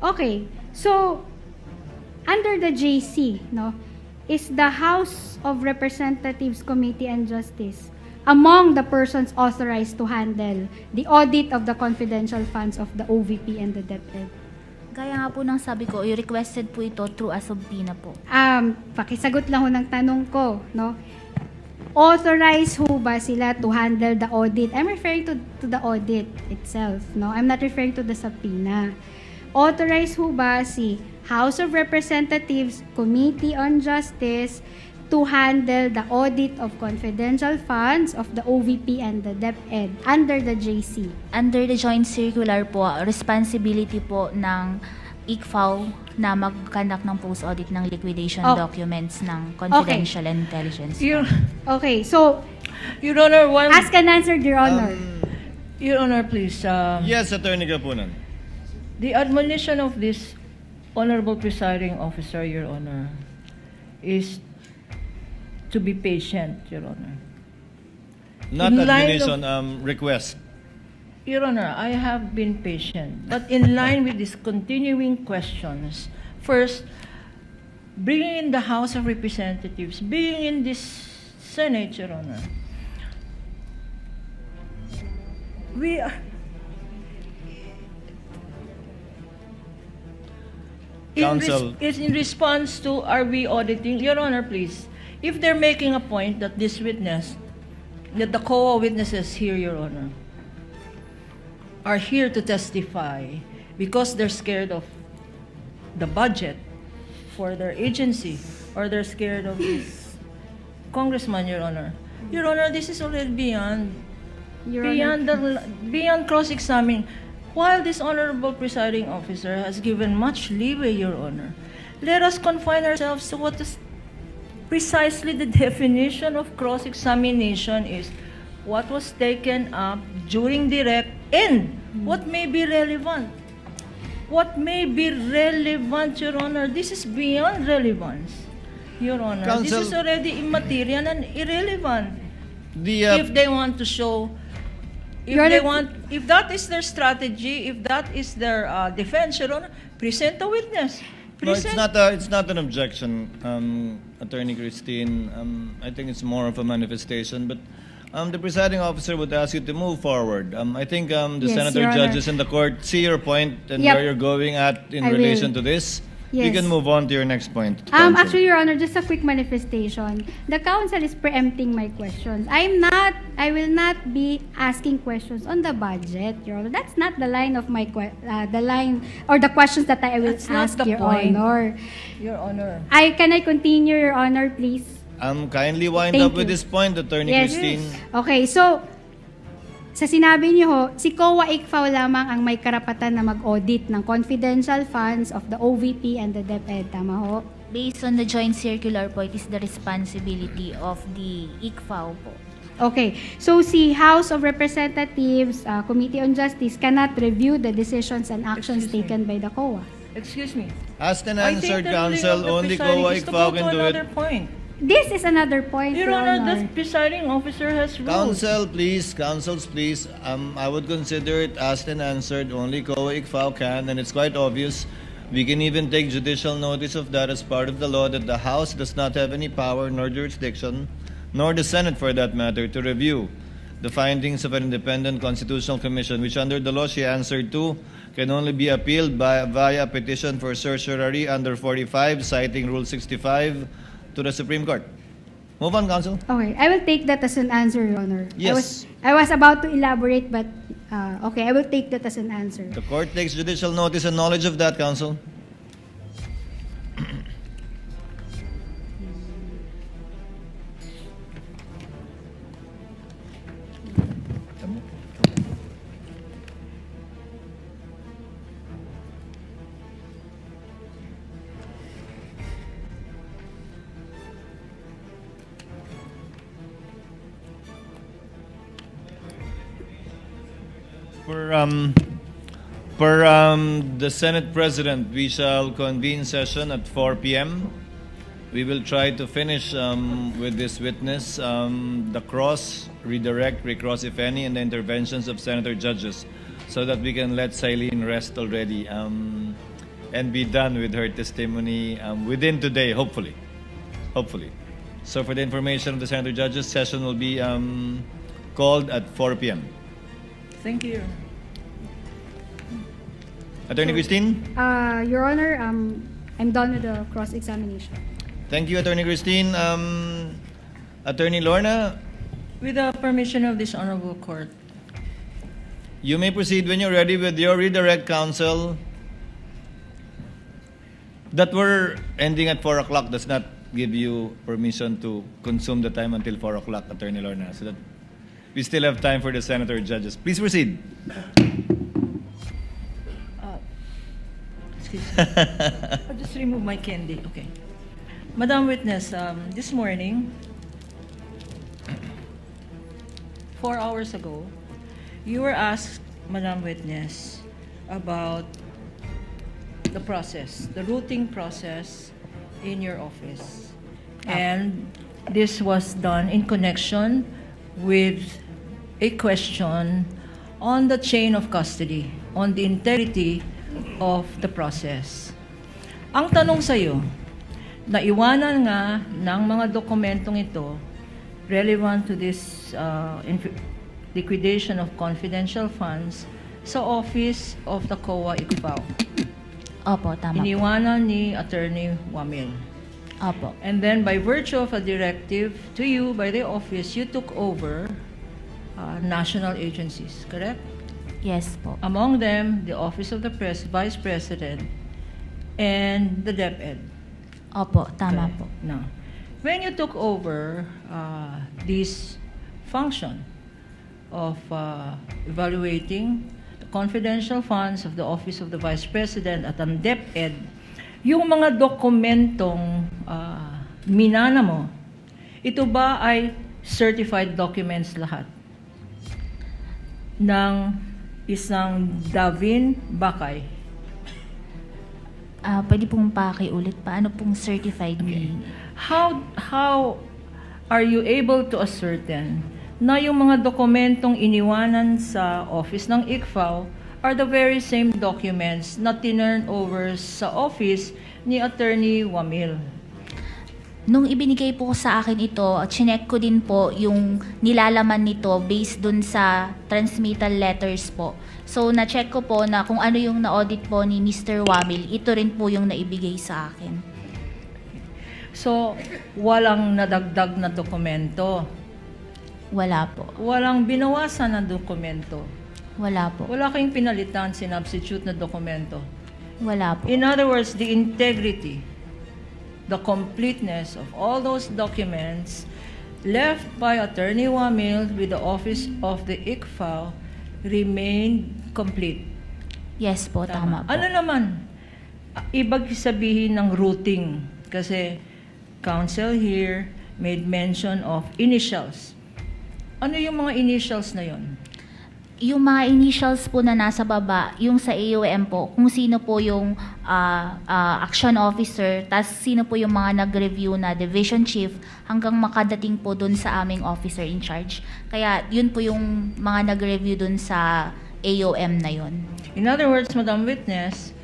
Okay, so under the JC, no, is the House of Representatives Committee on Justice among the persons authorized to handle the audit of the confidential funds of the OVP and the DepEd? Gaya nga po ng sabi ko, i-requested po ito through a subpoena po. Pakisagot lang ho ng tanong ko, no? Authorized ho ba sila to handle the audit? I'm referring to the audit itself, no? I'm not referring to the subpoena. Authorized ho ba si House of Representatives Committee on Justice to handle the audit of confidential funds of the OVP and the DepEd under the JC? Under the joint circular po, responsibility po ng ICFAO na mag-conduct ng post-audit ng liquidation documents ng confidential intelligence. Okay, so Your Honor, ask and answer, Your Honor. Your Honor, please. Yes, Attorney Gapunan. The admonition of this Honorable Presiding Officer, Your Honor, is to be patient, Your Honor. Not In line admonition, request. Your Honor, I have been patient, but in line with these continuing questions, first, bringing in the House of Representatives, being in this Senate, Your Honor, we are... Counsel. It's in response to, are we auditing? Your Honor, please, if they're making a point that this witness, that the COA witnesses here, Your Honor, are here to testify because they're scared of the budget for their agency, or they're scared of this congressman, Your Honor. Your Honor, this is already beyond cross-examining. While this Honorable Presiding Officer has given much leeway, Your Honor, let us confine ourselves to what is precisely the definition of cross-examination is. What was taken up during direct and what may be relevant. What may be relevant, Your Honor? This is beyond relevance, Your Honor. Counsel, this is already immaterial and irrelevant. If they want to show... If that is their strategy, if that is their defense, Your Honor, present a witness. No, it's not an objection, Attorney Christine. I think it's more of a manifestation. But the presiding officer would ask you to move forward. I think the Yes, senator Your judges Honor. in the court see your point and Yep. where you're going at in I relation will. to this. Yes. You can move on to your next point. Counsel. Actually, Your Honor, just a quick manifestation. The counsel is preempting my questions. I will not be asking questions on the budget, Your Honor. That's not the line of my the line or the questions that I will That's not ask, the Your point. Honor. Your Honor. Can I continue, Your Honor, please? Kindly wind Thank up with you. this point, Attorney Yes. Christine. Okay, so sa sinabi niyo ho, si COA ICFAO lamang ang may karapatan na mag-audit ng confidential funds of the OVP and the DepEd. Tama ho? Based on the joint circular po, it is the responsibility of the ICFAO po. Okay, so si House of Representatives Committee on Justice cannot review the decisions and actions Excuse me. taken by the COA. Excuse me. Asked and I think answered, the ruling Counsel. of the Only presiding COA is to ICFAO go can to do another it. point. This is another point, Your Your Honor, Honor. the presiding officer has ruled. Counsel, please. Counsels, please. I would consider it asked and answered. Only COA ICFAO can, and it's quite obvious. We can even take judicial notice of that as part of the law that the House does not have any power nor jurisdiction, nor the Senate for that matter, to review the findings of an independent constitutional commission, which under the law she answered to, can only be appealed via petition for certiorari under 45, citing Rule 65 to the Supreme Court. Move on, Counsel. Okay, I will take that as an answer, Your Honor. Yes. I was about to elaborate, but okay, I will take that as an answer. The Court takes judicial notice and knowledge of that, Counsel. Per the Senate President, we shall convene session at 4 p.m. We will try to finish with this witness, the cross, redirect, recross if any, and the interventions of Senator judges. so that we can let Silene rest already and be done with her testimony within today, hopefully. Hopefully. So for the information of the Senator Judges, session will be called at 4 p.m. Thank you. Attorney Christine? Your Honor, I'm done with the cross-examination. Thank you, Attorney Christine. Attorney Lorna, With the permission of this honorable court, you may proceed when you're ready with your redirect, counsel. That we're ending at 4 o'clock does not give you permission to consume the time until 4 o'clock, Attorney Lorna, so that we still have time for the Senator Judges. Please proceed. excuse me. I'll just remove my candy. Okay. Madam Witness, this morning, 4 hours ago, you were asked, Madam Witness, about the process, the routing process in your office. And this was done in connection with a question on the chain of custody, on the integrity of the process. Ang tanong sa'yo, naiwanan nga ng mga dokumentong ito relevant to this liquidation of confidential funds sa office of the COA ICFAO. Opo, tama po. Iniwanan ni Attorney Wamil. Opo. And then by virtue of a directive to you by the office, you took over national agencies, correct? Yes po. Among them, the Office of the Vice President and the DepEd. Opo, tama Correct. po. Now, when you took over this function of evaluating the confidential funds of the Office of the Vice President at ang DepEd, yung mga dokumentong minana mo, ito ba ay certified documents lahat ng isang Davin Bakay? Pwede pong pakiulit, paano pong certified meaning? How are you able to ascertain na yung mga dokumentong iniwanan sa office ng ICFAO are the very same documents na tinurn over sa office ni Attorney Wamil? Nung ibinigay po sa akin ito, chinek ko din po yung nilalaman nito based dun sa transmittal letters po. So, na-check ko po na kung ano yung na-audit po ni Mr. Wamil, ito rin po yung naibigay sa akin. So, walang nadagdag na dokumento. Wala po. Walang binawasan na dokumento. Wala po. Wala kayong pinalitan, sinubstitute na dokumento. Wala po. In other words, the integrity, the completeness of all those documents left by Attorney Wamil with the office of the ICFAO remained complete. Yes po, tama po. Ano naman? Ibig sabihin ng routing. Kasi counsel here made mention of initials. Ano yung mga initials na yon? Yung mga initials po na nasa baba, yung sa AOM po, kung sino po yung action officer, tas sino po yung mga nag-review na division chief, hanggang makadating po dun sa aming officer in charge. Kaya yun po yung mga nag-review dun sa AOM na yun. In other words, Madam Witness,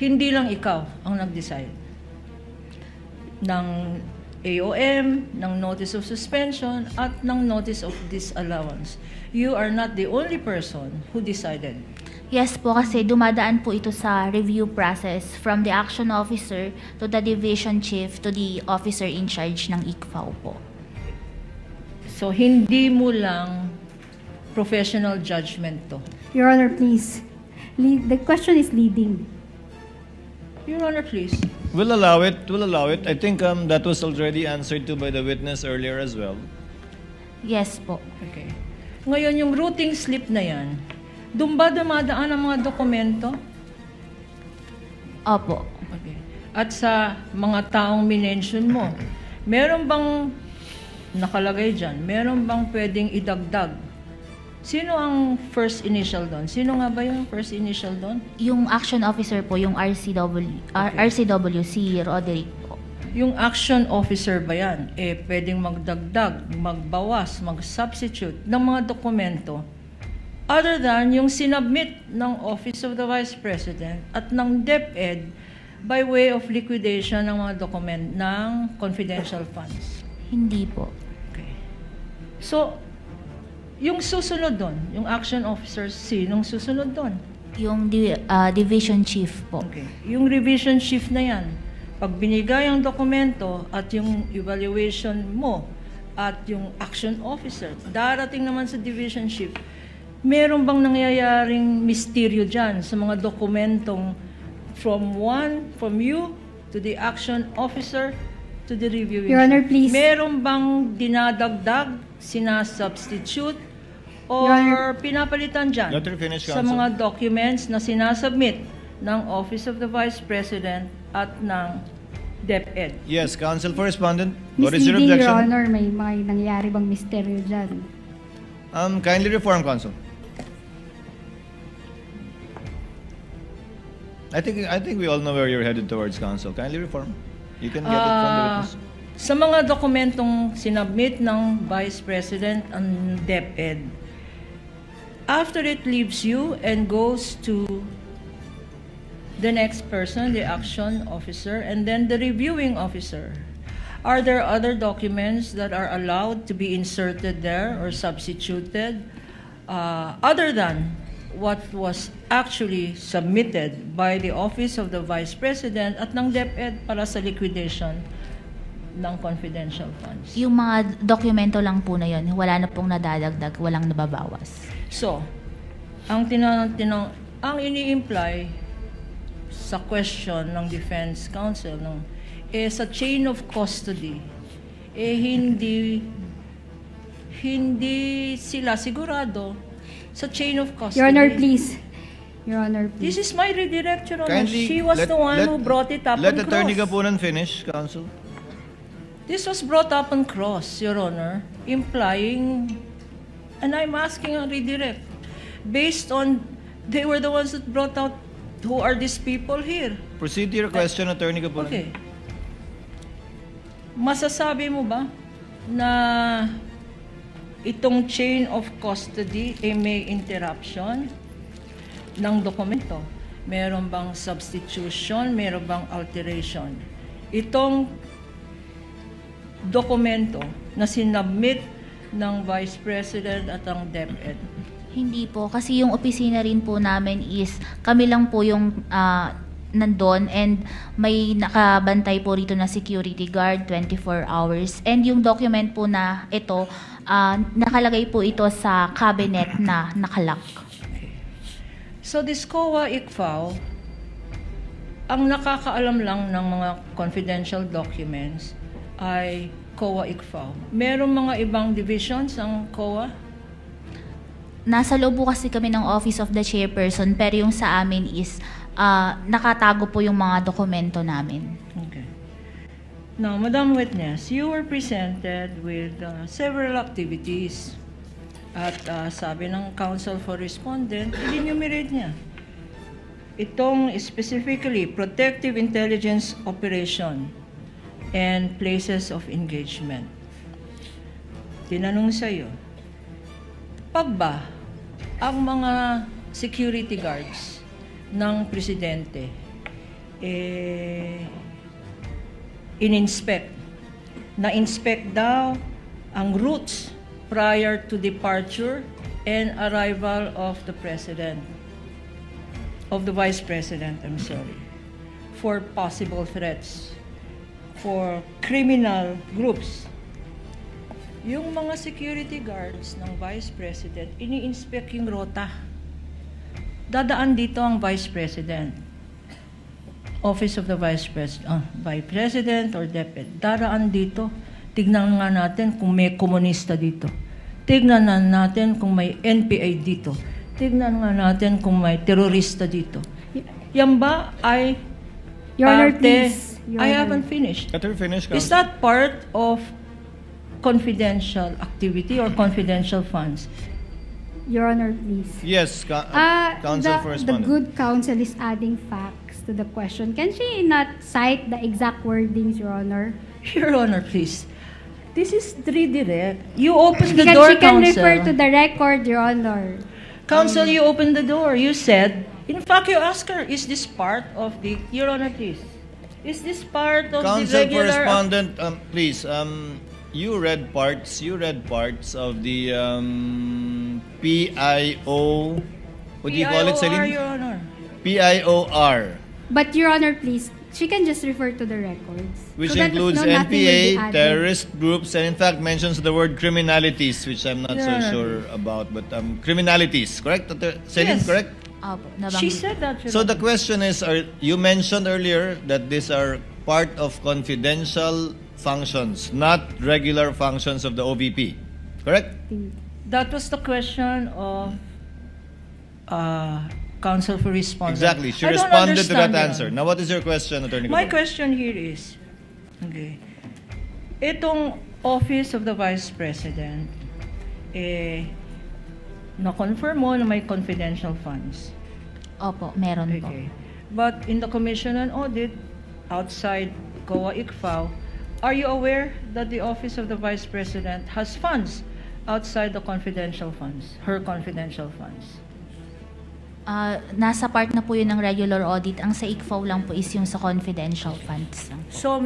hindi lang ikaw ang nag-decide ng AOM, ng notice of suspension, at ng notice of disallowance. You are not the only person who decided. Yes po, kasi dumadaan po ito sa review process from the action officer to the division chief to the officer in charge ng ICFAO po. So, hindi mo lang professional judgment to. Your Honor, please. The question is leading. Your Honor, please. We'll allow it. We'll allow it. I think that was already answered to by the witness earlier as well. Yes po. Okay. Ngayon, yung routing slip na yan, doon ba dumadaan ang mga dokumento? Opo. Okay. At sa mga taong minention mo, meron bang nakalagay dyan? Meron bang pwedeng idagdag? Sino ang first initial doon? Sino nga ba yung first initial doon? Yung action officer po, yung RCW, si Roderick po. Yung action officer ba yan? Pwedeng magdagdag, magbawas, mag-substitute ng mga dokumento other than yung sinubmit ng Office of the Vice President at ng DepEd by way of liquidation ng mga document ng confidential funds? Hindi po. Okay. So, yung susunod doon, yung action officers, sinong susunod doon? Yung division chief po. Okay. Yung revision chief na yan, pag binigay ang dokumento at yung evaluation mo at yung action officer, darating naman sa division chief, meron bang nangyayaring misteryo dyan sa mga dokumentong from you to the action officer to the reviewing Your Honor, chief? please. Meron bang dinadagdag, sinasubstitute, Your Honor. or pinapalitan dyan Let her finish, sa Counsel. mga documents na sinasubmit ng Office of the Vice President at ng DepEd? Yes, Counsel for Respondent. What is your Misleading, Your objection? Honor, may mga nangyayari bang misteryo dyan? Kindly reform, Counsel. I think we all know where you're headed towards, Counsel. Kindly reform. You can get it from the witness. Sa mga dokumentong sinubmit ng Vice President ang DepEd, after it leaves you and goes to the next person, the action officer, and then the reviewing officer, are there other documents that are allowed to be inserted there or substituted other than what was actually submitted by the Office of the Vice President at ng DepEd para sa liquidation ng confidential funds? Yung mga dokumento lang po na yun, wala na pong nadadagdag, walang nababawas. So, ang ini-imply sa question ng Defense Counsel sa chain of custody, hindi sila sigurado sa chain of custody. Your Honor, please. Your Honor, This please. is my redirect, Your Honor. Kindly She was the one who brought it up Let on Attorney cross. Gapunan finish, Counsel. This was brought up on cross, Your Honor, implying, and I'm asking a redirect, based on, they were the ones that brought out, who are these people here? Proceed to your question, Attorney Gapunan. Okay. Masasabi mo ba na itong chain of custody may interruption ng dokumento? Meron bang substitution? Meron bang alteration? Itong dokumento na sinubmit ng Vice President at ang DepEd. Hindi po, kasi yung opisina rin po namin is kami lang po yung nandun and may nakabantay po rito na security guard 24 hours. And yung document po na ito, nakalagay po ito sa cabinet na nakalock. So this COA ICFAO, ang nakakaalam lang ng mga confidential documents ay COA ICFAO. Merong mga ibang divisions ang COA? Nasa loob po kasi kami ng Office of the Chairperson, pero yung sa amin is nakatago po yung mga dokumento namin. Okay. Now, Madam Witness, you were presented with several activities. At sabi ng Counsel for Respondent, i-enumerate niya. Itong specifically protective intelligence operation and places of engagement. Tinanong sa iyo, pag ba ang mga security guards ng presidente na-inspect daw ang routes prior to departure and arrival of the President, of the Vice President, for possible threats, for criminal groups. Yung mga security guards ng Vice President, ini-inspect yung rota. Dadaan dito ang Vice President, Office of the Vice President or DepEd. Dadaan dito. Tignan nga natin kung may komunista dito. Tignan nga natin kung may NPA dito. Tignan nga natin kung may terorista dito. Yan ba ay Your Honor, parte? please. Your I Honor. haven't finished. Let her finish, Is Counsel. that part of confidential activity or confidential funds? Your Honor, please. Yes, Counsel for The Respondent. good counsel is adding facts to the question. Can she not cite the exact wordings, Your Honor? Your Honor, please. This is redirect. You open the door, She can refer counsel. to the record, Your Honor. Counsel, you opened the door. You said, in fact, you asked her, is this part of the, Your Honor, please. Is this part of the Counsel for regular... respondent, please, you read parts of the PIO, what do you call it, PIOR, Celine? Your Honor. PIOR, But Your Honor, please, she can just refer to the records. which So that includes nothing will be NPA, added. terrorist groups, and in fact mentions the word criminalities, which I'm not so Yeah. sure about, but criminalities, correct? Celine, Yes. correct? Opo, She nabanggit. said that, Your So the Honor. question is, you mentioned earlier that these are part of confidential functions, not regular functions of the OVP, correct? That was the question of counsel for respondent. Exactly. She I don't responded to that understand, Your answer. Honor. Now, what is your question, Attorney My Cordova? question here is, okay, itong Office of the Vice President, na-confirm mo na may confidential funds. Opo, meron po. Okay. But in the Commission on Audit, outside COA ICFAO, are you aware that the Office of the Vice President has funds outside the confidential funds, her confidential funds? Nasa part na po yun ng regular audit. Ang sa ICFAO lang po is yung sa confidential funds lang. So,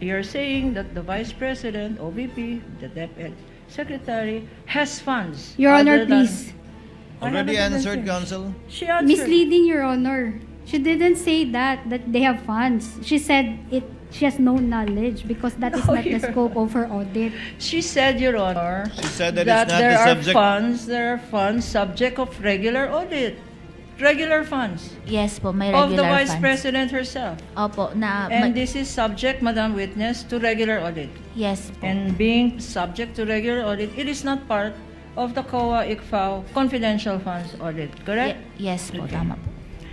you're saying that the Vice President, OVP, the DepEd Secretary, has funds. Your Honor, other than- please. I Already haven't answered, finished. Counsel? She answered. Misleading, Your Honor. She didn't say that they have funds. She said she has no knowledge because that is No, not the Your scope of her audit. She said, Your Honor, She said that it's not there the are subject- there are funds subject of regular audit. Regular funds Yes po, may of the regular Vice funds. President herself. Opo, And this is subject, Madam Witness, to regular audit. yes po. And being subject to regular audit, it is not part of the COA ICFAO confidential funds audit, correct? Yes po, Okay. tama po.